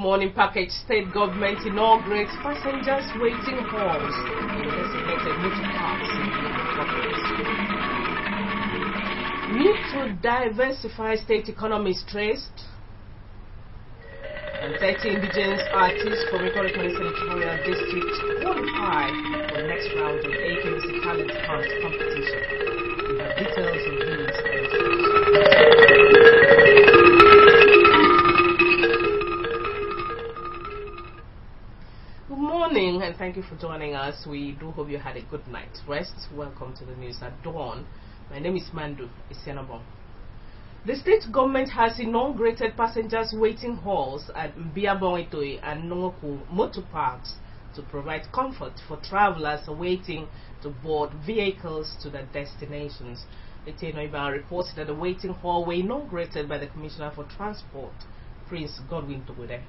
morning package. State government inaugurates passengers waiting halls in designated motor parks in the metropolis. Need to diversify state economy stressed. And 30 indigenous artists from Economic Senatorial District qualify for the next round of AKMC Talent Hunt competition. We have details of these. Good morning and thank you for joining us. We do hope you had a good night's rest. Welcome to the news at dawn. My name is Mandu Isianabon. The state government has inaugurated passengers waiting halls at Mbiabong and Nongoku motor parks to provide comfort for travelers waiting to board vehicles to their destinations. The Tenoiba reports that the waiting hall were inaugurated by the Commissioner for Transport, Prince Godwin Togude.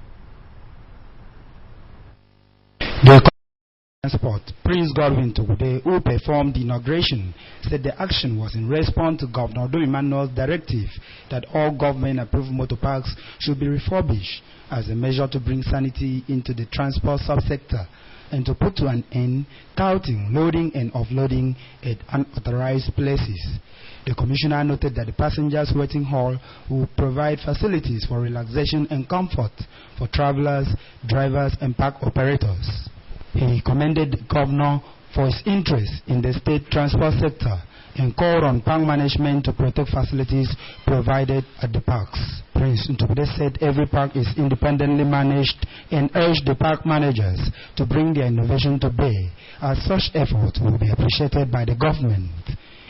Transport, Prince Godwin Togude, who performed the inauguration, said the action was in response to Governor Dom Emmanuel's directive that all government-approved motor parks should be refurbished as a measure to bring sanity into the transport subsector and to put to an end touting, loading and offloading at unauthorized places. The Commissioner noted that the passengers waiting hall will provide facilities for relaxation and comfort for travelers, drivers and park operators. He commended the Governor for his interest in the state transport sector and called on park management to protect facilities provided at the parks. Prince Ntogude said every park is independently managed and urged the park managers to bring their innovation to bear, as such efforts will be appreciated by the government.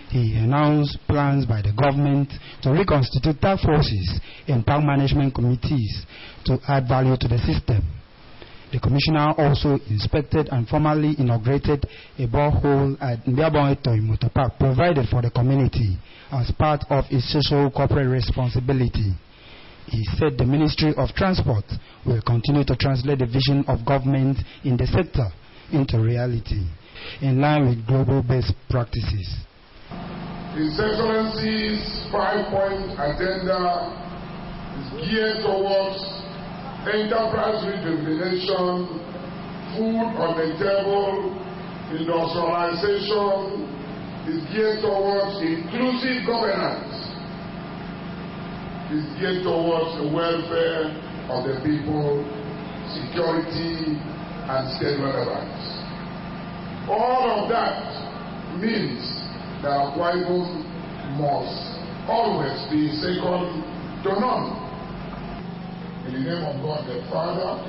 He announced plans by the government to reconstitute task forces and park management committees to add value to the system. The Commissioner also inspected and formally inaugurated a borehole at Mbiabong Motor Park provided for the community as part of its social corporate responsibility. He said the Ministry of Transport will continue to translate the vision of government in the sector into reality, in line with global best practices. His Excellency's 5-point agenda is geared towards enterprise rejuvenation, food on the table, industrialization, is geared towards inclusive governance, is geared towards the welfare of the people, security, and state relevance. All of that means that Akwa Ibom must always be second to none. In the name of God the Father,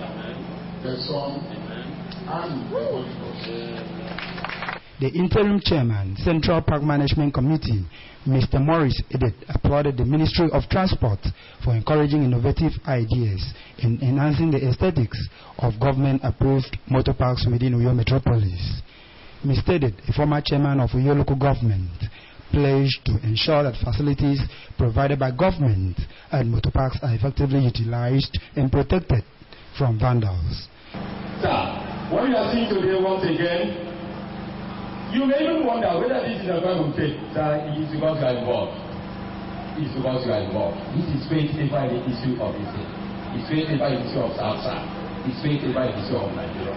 the Son, and the Holy Ghost. The interim chairman, Central Park Management Committee, Mr. Maurice Edet, applauded the Ministry of Transport for encouraging innovative ideas in enhancing the aesthetics of government-approved motor parks within Uyo Metropolis. Mr. Edet, a former chairman of Uyo Local Government, pledged to ensure that facilities provided by government and motor parks are effectively utilized and protected from vandals. Sir, what you are seeing today once again, you may even wonder whether this is a going to take. Sir, it is because you are involved. It is because you are involved. This is faith over the issue of this thing. It's faith over the issue of South. It's faith over the issue of Nigeria.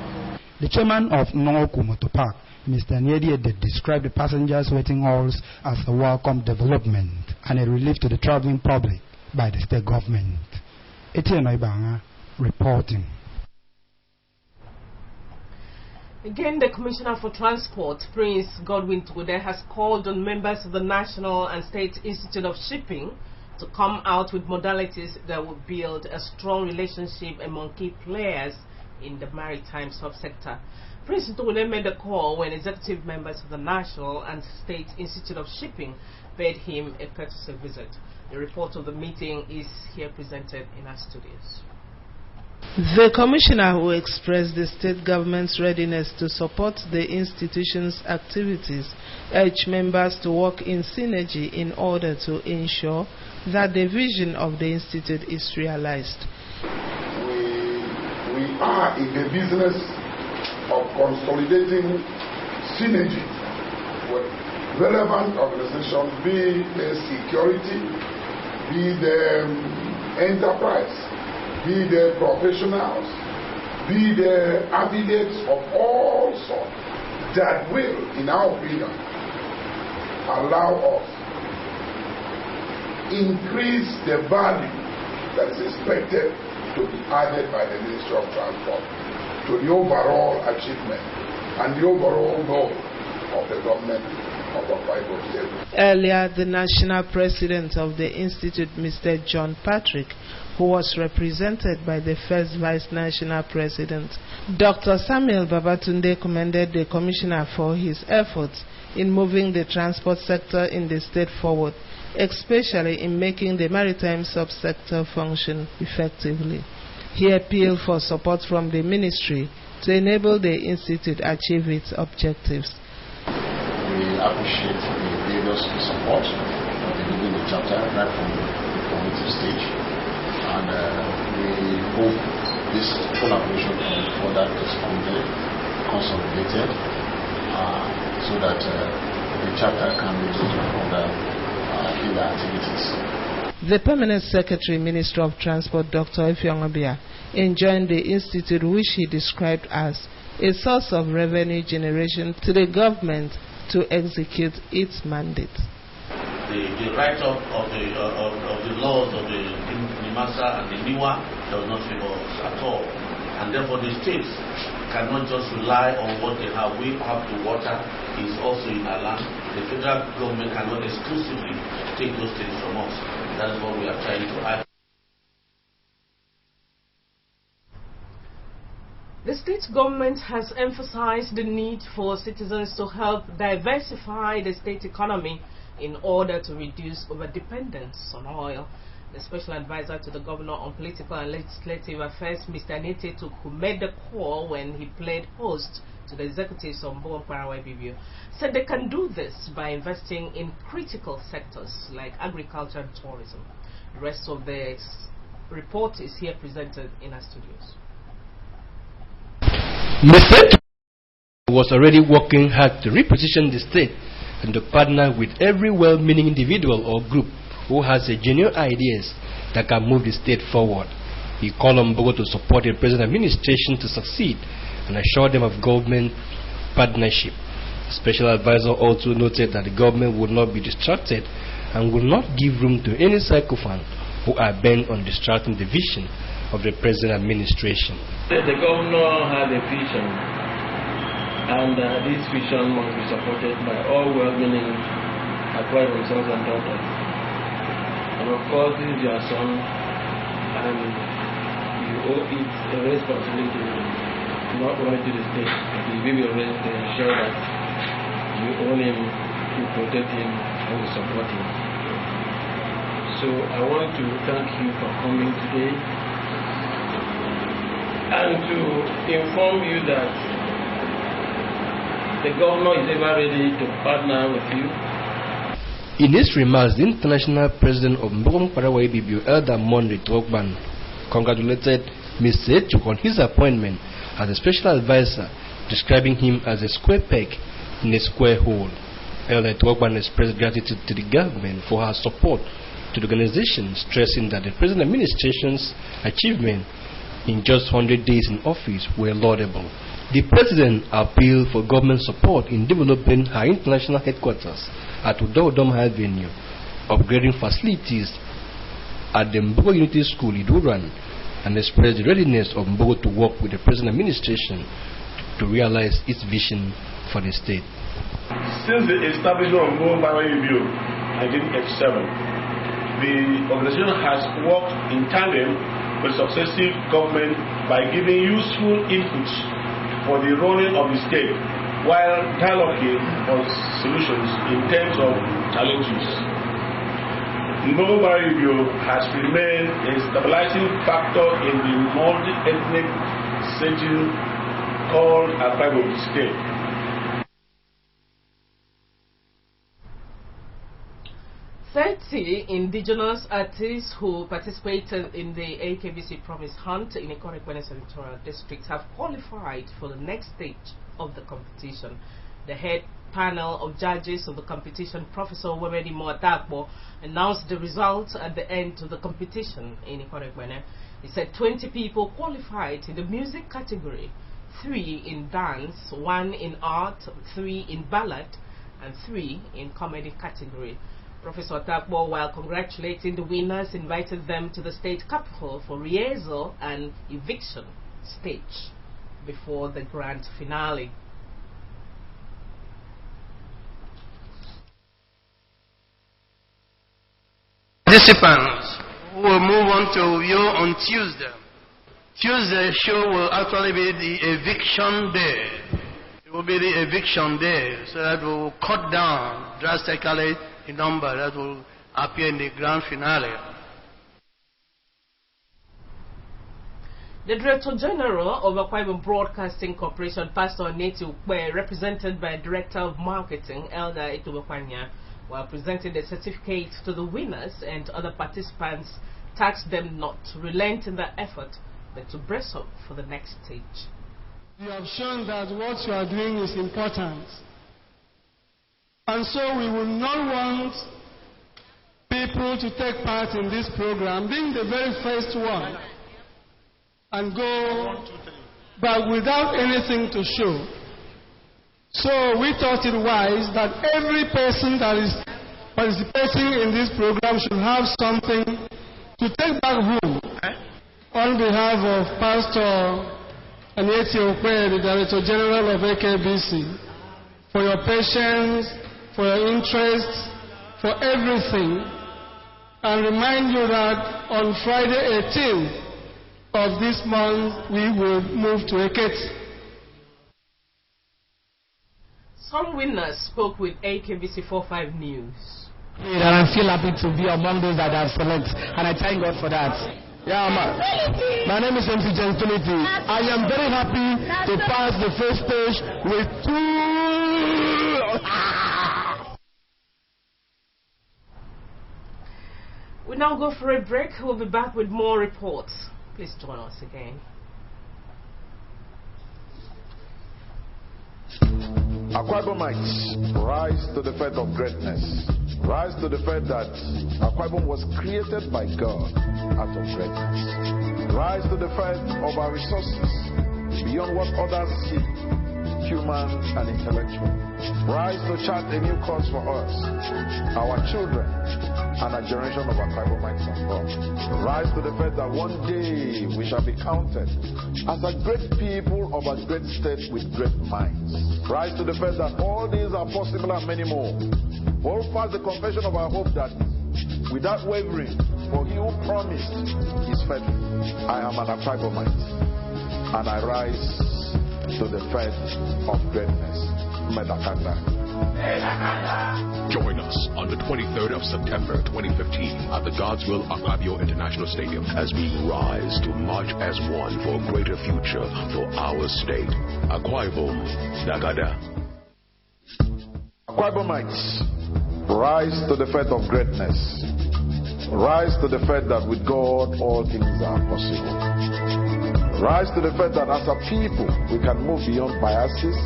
The chairman of Nongoku Motor Park, Mr. Nyedi, described the passengers waiting halls as a welcome development and a relief to the traveling public by the state government. Etienne Ibanga reporting. Again, the Commissioner for Transport, Prince Godwin Togude, has called on members of the National and State Institute of Shipping to come out with modalities that will build a strong relationship among key players in the maritime subsector. Prince Togude made the call when executive members of the National and State Institute of Shipping paid him a courtesy visit. The report of the meeting is here presented in our studios. The Commissioner, who expressed the state government's readiness to support the institution's activities, urged members to work in synergy in order to ensure that the vision of the institute is realized. We are in the business of consolidating synergy with relevant organizations, be the security, be the enterprise, be they professionals, be they affiliates of all sorts, that will, in our opinion, allow us increase the value that is expected to be added by the Ministry of Transport to the overall achievement and the overall goal of the government of Akwa Ibom State. Earlier, the national president of the institute, Mr. John Patrick, who was represented by the first vice national president, Dr. Samuel Babatunde, commended the commissioner for his efforts in moving the transport sector in the state forward, especially in making the maritime subsector function effectively. He appealed for support from the ministry to enable the institute achieve its objectives. We appreciate the various support of the chapter right from the community stage, and we hope this collaboration can further expanded, consolidated, so that the chapter can be able to further in their activities. The Permanent Secretary, Minister of Transport, Dr. Effiong Obia, enjoined the institute, which he described as a source of revenue generation to the government to execute its mandate. The write-up of the laws of the NIMASA and the NIWA does not favor us at all, and therefore the states cannot just rely on what they have. We have the water is also in our land. The federal government cannot exclusively take those things from us. That is what we are trying to add. The state government has emphasized the need for citizens to help diversify the state economy in order to reduce overdependence on oil. The special advisor to the governor on political and legislative affairs, Mr. Anete Tuku, made the call when he played host to the executives of Mbogom Parawa Ibibio, said they can do this by investing in critical sectors like agriculture and tourism. The rest of the report is here presented in our studios. Mr. was already working hard to reposition the state and to partner with every well-meaning individual or group who has a genuine ideas that can move the state forward. He called on Mbogo to support the present administration to succeed and assure them of government partnership. The special advisor also noted that the government would not be distracted and will not give room to any sycophants who are bent on distracting the vision of the present administration. The governor had a vision, and this vision must be supported by all well-meaning Akwa Ibom sons and daughters. And of course, this is your son, and you owe it a responsibility not only to the state, but the will raise to ensure that you own him, you protect him, and you support him. So I want to thank you for coming today and to inform you that the governor is ever ready to partner with you. In his remarks, the international president of Mbogom Parawa Ibibio, Elder Monday Twokban, congratulated Mr. Echuk on his appointment as a special advisor, describing him as a square peg in a square hole. Elder Twokban expressed gratitude to the government for her support to the organization, stressing that the present administration's achievement in just 100 days in office were laudable. The president appealed for government support in developing her international headquarters at Udodom Avenue, upgrading facilities at the Mbogo Unity School, Iduran, and expressed the readiness of Mbogo to work with the present administration to realize its vision for the state. Since the establishment of Mbogom Parawa Ibibio in 1987, the organization has worked in tandem with successive government by giving useful inputs for the running of the state while dialoguing on solutions in terms of challenges. Mbogom Parawa Ibibio has remained a stabilizing factor in the multi-ethnic setting called Akwa Ibom State. Indigenous artists who participated in the AKBC Promise Hunt in Ikot Senatorial District have qualified for the next stage of the competition. The head panel of judges of the competition, Professor Wemedi Moatakbo, announced the results at the end of the competition in Ikot. He said 20 people qualified in the music category, 3 in dance, 1 in art, 3 in ballad, and 3 in comedy category. Professor Takbo, while congratulating the winners, invited them to the state capital for rehearsal and eviction stage before the grand finale. Participants will move on to you on Tuesday. Tuesday's show will actually be the eviction day. It will be the eviction day, so that we will cut down drastically the number that will appear in the grand finale. The Director General of Akwa Ibom Broadcasting Corporation, Pastor Neti Ukwe, represented by Director of Marketing, Elder Etobekwanya, while presenting the certificate to the winners and other participants, tasked them not to relent in their effort, but to brace up for the next stage. You have shown that what you are doing is important. And so we will not want people to take part in this program, being the very first one, and go but without anything to show. So we thought it wise that every person that is participating in this program should have something to take back home. On behalf of Pastor Aneti Okwe, the Director General of AKBC, for your patience, for your interest, for everything, and remind you that on Friday 18th of this month, we will move to Ekiti. Some winners spoke with AKBC 45 News. And I feel happy to be among those that are select, and I thank God for that. Yeah, my name is MC Gentility. I am very happy to pass the first stage with 2. We now go for a break. We'll be back with more reports. Please join us again. Akwa Ibomites, rise to the faith of greatness. Rise to the fact that Akwa Ibom was created by God out of greatness. Rise to the fact of our resources beyond what others see, human and intellectual. Rise to chart a new course for us, our children, and a generation of Akwa Ibomites of God. Rise to the fact that one day we shall be counted as a great people of a great state with great minds. Rise to the fact that all these are possible and many more. Hold fast the confession of our hope that without wavering, for he who promised is faithful. I am an Akwa Ibomite, and I rise to the faith of greatness. Medakanda. Join us on the 23rd of September 2015 at the Godswill Akpabio International Stadium as we rise to march as one for a greater future for our state. Akwa Ibom, Dagada. Akwa Ibomites, rise to the faith of greatness. Rise to the faith that with God all things are possible. Rise to the faith that as a people we can move beyond biases,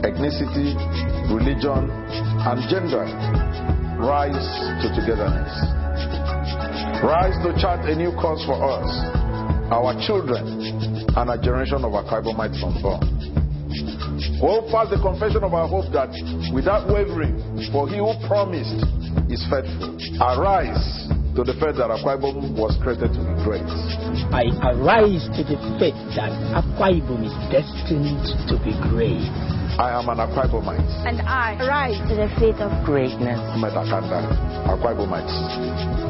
ethnicity, religion, and gender. Rise to togetherness. Rise to chart a new course for us, our children, and a generation of Akwa Ibomites unborn. Hold fast the confession of our hope that without wavering, for he who promised is faithful. Arise to the faith that Akwa Ibom was created to be great. I arise to the faith that Akwa Ibom is destined to be great. I am an Akwa Ibomite. And I rise to the faith of greatness. Medakanda, Akwa Ibomites,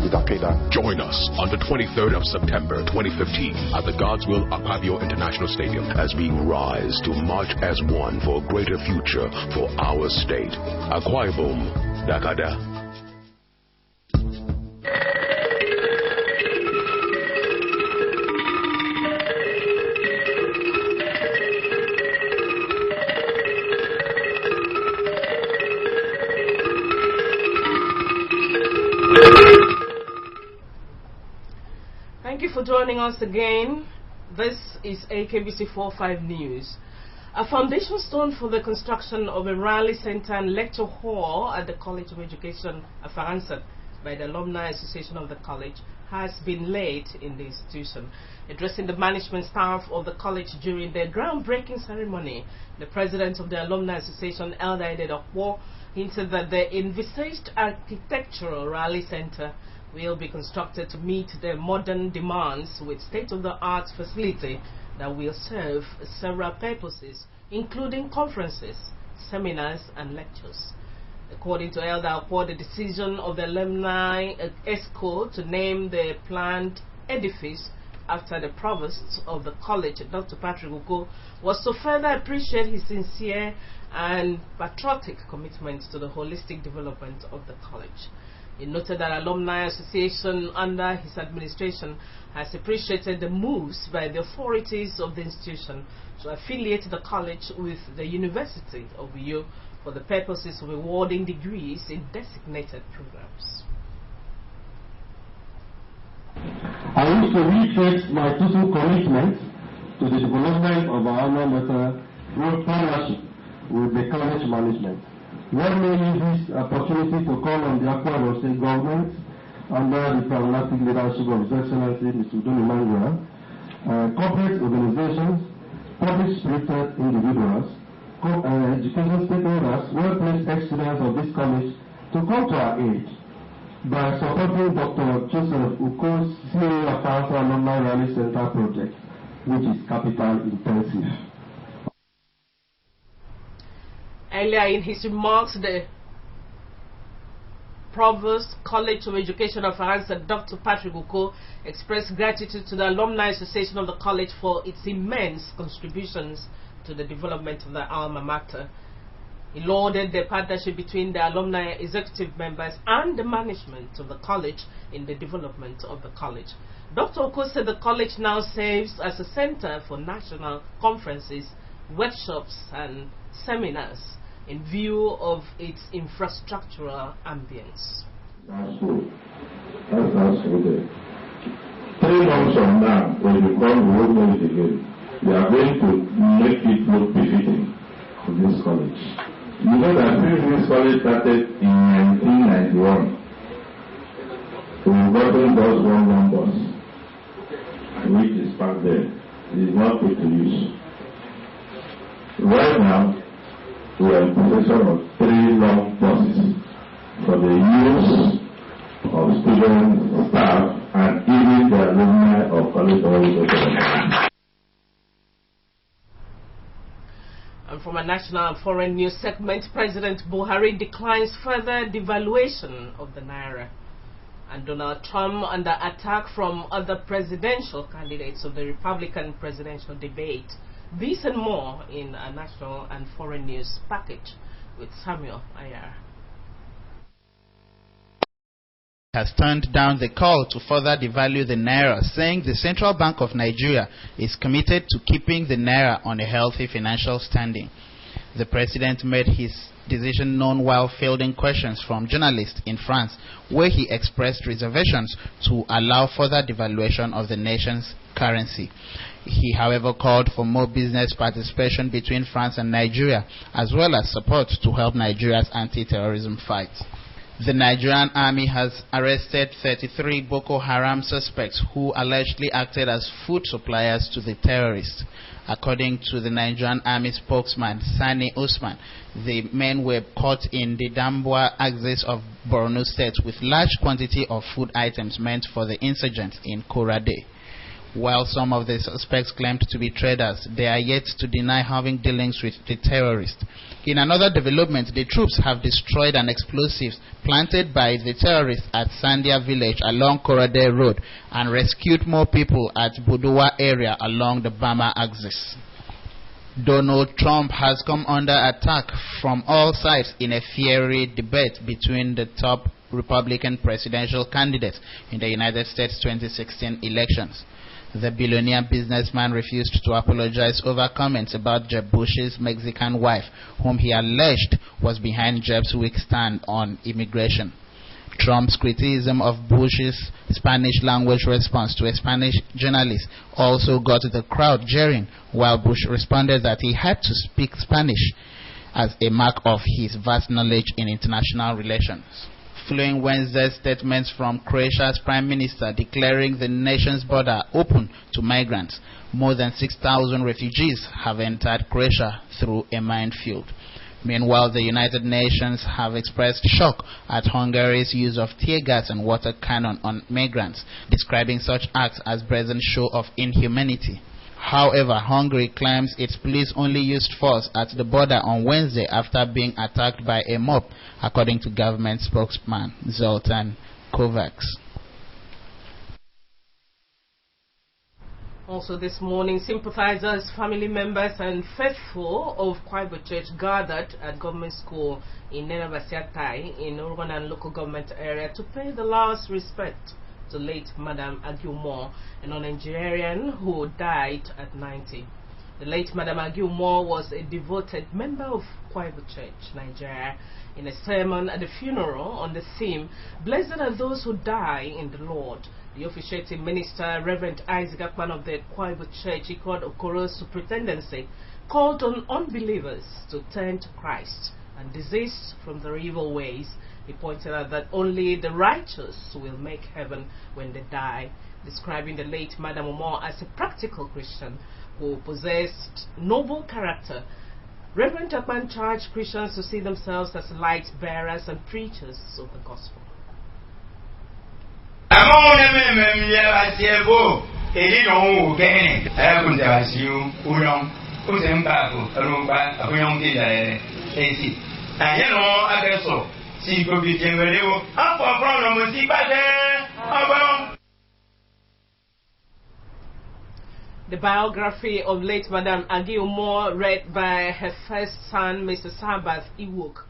Itakeda. Join us on the 23rd of September 2015 at the Godswill Akpabio International Stadium as we rise to march as one for a greater future for our state. Akwa Ibom, Dakada. Thank you for joining us again. This is AKBC 45 News. A foundation stone for the construction of a rally center and lecture hall at the College of Education, Afaransa, by the Alumni Association of the college, has been laid in the institution. Addressing the management staff of the college during the groundbreaking ceremony, the president of the Alumni Association, Elder Eded Okwo, hinted that the envisaged architectural rally center will be constructed to meet the modern demands with state-of-the-art facility that will serve several purposes, including conferences, seminars, and lectures. According to Elder Okwo, the decision of the Alumni ESCO to name the planned edifice after the provost of the college, Dr. Patrick Uko, was to further appreciate his sincere and patriotic commitment to the holistic development of the college. He noted that Alumni Association under his administration has appreciated the moves by the authorities of the institution to affiliate the college with the University of Uyo for the purposes of awarding degrees in designated programs. I wish to reiterate my total commitment to the development of our alma mater through partnership with the college management. Let me use this opportunity to call on the Akwa Ibom State government under the pragmatic leadership of His Excellency Mr. Udoni Mangura, corporate organizations, public-spirited individuals, education stakeholders, well-placed ex-students of this college to come to our aid by supporting Dr. Joseph Uko's Senior Council Alumni Rally Center project, which is capital intensive. Earlier in his remarks, the Provost College of Education of France, Dr. Patrick Uko, expressed gratitude to the Alumni Association of the college for its immense contributions to the development of the alma mater. He lauded the partnership between the alumni executive members and the management of the college in the development of the college. Dr. Uko said the college now serves as a center for national conferences, workshops, and seminars in view of its infrastructural ambience. That's good. That's good. 3 months from now, when you come, we will know it again. We are going to make it look befitting for this college. You know that since this college started in 1991, we've gotten those 1 bus, which is parked there. It is not put to use. Right now, we are in possession of 3 long buses for the use of students, staff, and even the alumni of College of Education. And from a national and foreign news segment, President Buhari declines further devaluation of the naira. And Donald Trump under attack from other presidential candidates of the Republican presidential debate. These and more in a national and foreign news package with Samuel Ayar. Has turned down the call to further devalue the naira, saying the Central Bank of Nigeria is committed to keeping the naira on a healthy financial standing. The president made his decision known while fielding questions from journalists in France, where he expressed reservations to allow further devaluation of the nation's currency. He, however, called for more business participation between France and Nigeria, as well as support to help Nigeria's anti-terrorism fight. The Nigerian army has arrested 33 Boko Haram suspects who allegedly acted as food suppliers to the terrorists. According to the Nigerian army spokesman, Sani Usman, the men were caught in the Damboa axis of Borno State with large quantity of food items meant for the insurgents in Korade. While some of the suspects claimed to be traders, they are yet to deny having dealings with the terrorists. In another development, the troops have destroyed an explosive planted by the terrorists at Sandia village along Korade Road and rescued more people at Buduwa area along the Bama axis. Donald Trump has come under attack from all sides in a fiery debate between the top Republican presidential candidates in the United States 2016 elections. The billionaire businessman refused to apologize over comments about Jeb Bush's Mexican wife, whom he alleged was behind Jeb's weak stand on immigration. Trump's criticism of Bush's Spanish-language response to a Spanish journalist also got the crowd jeering, while Bush responded that he had to speak Spanish as a mark of his vast knowledge in international relations. following Wednesday's statements from Croatia's Prime Minister declaring the nation's border open to migrants. More than 6,000 refugees have entered Croatia through a minefield. Meanwhile, the United Nations have expressed shock at Hungary's use of tear gas and water cannon on migrants, describing such acts as brazen show of inhumanity. However, Hungary claims its police only used force at the border on Wednesday after being attacked by a mob, according to government spokesman Zoltán Kovács. Also this morning, sympathizers, family members and faithful of Kwaibo Church gathered at government school in Nenabasiatai in Uruguayan local government area to pay the last respect to late Madam Agiumo, a Nigerian who died at 90. The late Madam Agiumo was a devoted member of Kwaibo Church, Nigeria. In a sermon at the funeral on the theme, "Blessed are those who die in the Lord," the officiating minister, Reverend Isaac Akpan of the Kwaibo Church, Ikod Okoro Superintendency, called on unbelievers to turn to Christ and desist from their evil ways. He pointed out that only the righteous will make heaven when they die, describing the late Madam Omo as a practical Christian who possessed noble character. Reverend Akpan charged Christians to see themselves as light bearers and preachers of the gospel. The biography of late Madam Agiumo, read by her first son, Mr. Sabath Iwok,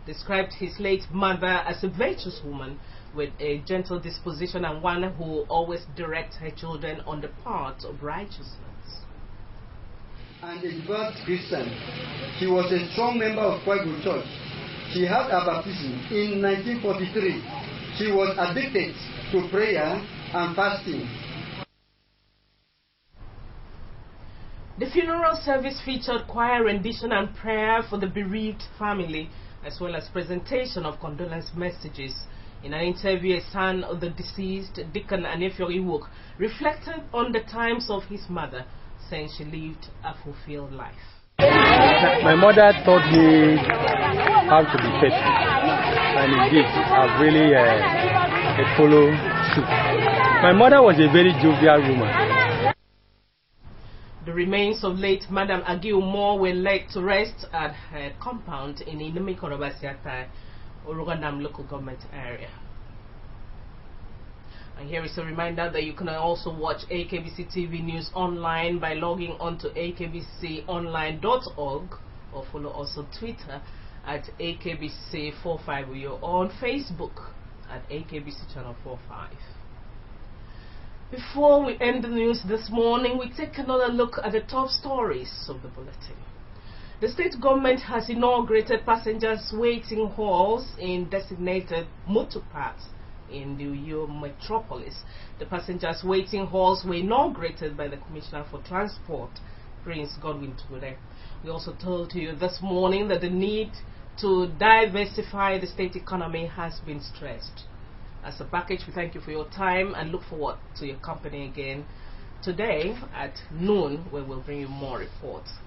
described his late mother as a virtuous woman with a gentle disposition and one who always directs her children on the path of righteousness. And a devout Christian, she was a strong member of Kwaibo Church. She had her baptism in 1943. She was addicted to prayer and fasting. The funeral service featured choir rendition and prayer for the bereaved family, as well as presentation of condolence messages. In an interview, a son of the deceased, Deacon Anefio Iwok, reflected on the times of his mother, saying she lived a fulfilled life. My mother taught me how to be faithful, and indeed, I've really followed suit. My mother was a very jovial woman. The remains of late Madam Agiumo were laid to rest at her compound in Inumikonorobasiatai, Uruguayan local government area. And here is a reminder that you can also watch AKBC TV News online by logging on to akbconline.org or follow us on Twitter at AKBC450 or on Facebook at AKBC Channel 45. Before we end the news this morning, we take another look at the top stories of the bulletin. The state government has inaugurated passengers waiting halls in designated motor parks in the Uyo metropolis. The passengers waiting halls were inaugurated by the Commissioner for Transport, Prince Godwin Tugude. We also told you this morning that the need to diversify the state economy has been stressed. As a package, we thank you for your time and look forward to your company again today at noon, where we'll bring you more reports.